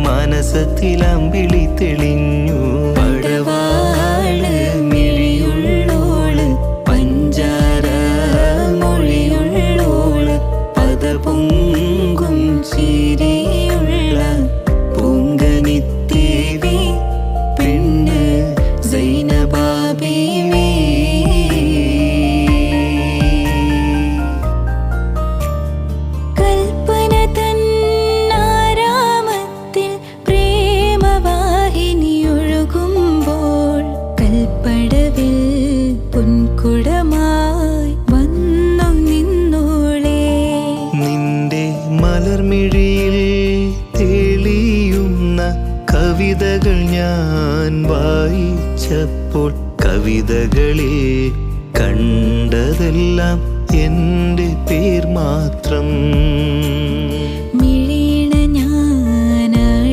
മനസത്തിലമ്പിളി തെളിഞ്ഞു. പടവാള് മിഴിയുള്ളോള്, പഞ്ചാര മൊഴിയുള്ളോള്, പദപൊങ്കും ചിരിയുള്ള പൂങ്കനിത്തേവി പെണ്ണ് സൈനബാ ബീവി. നിന്റെ മലർമിഴിയിൽ തെളിയുന്ന കവിതകൾ ഞാൻ വായിച്ചപ്പോൾ കവിതകളിൽ കണ്ടതെല്ലാം എൻ്റെ പേർ മാത്രം.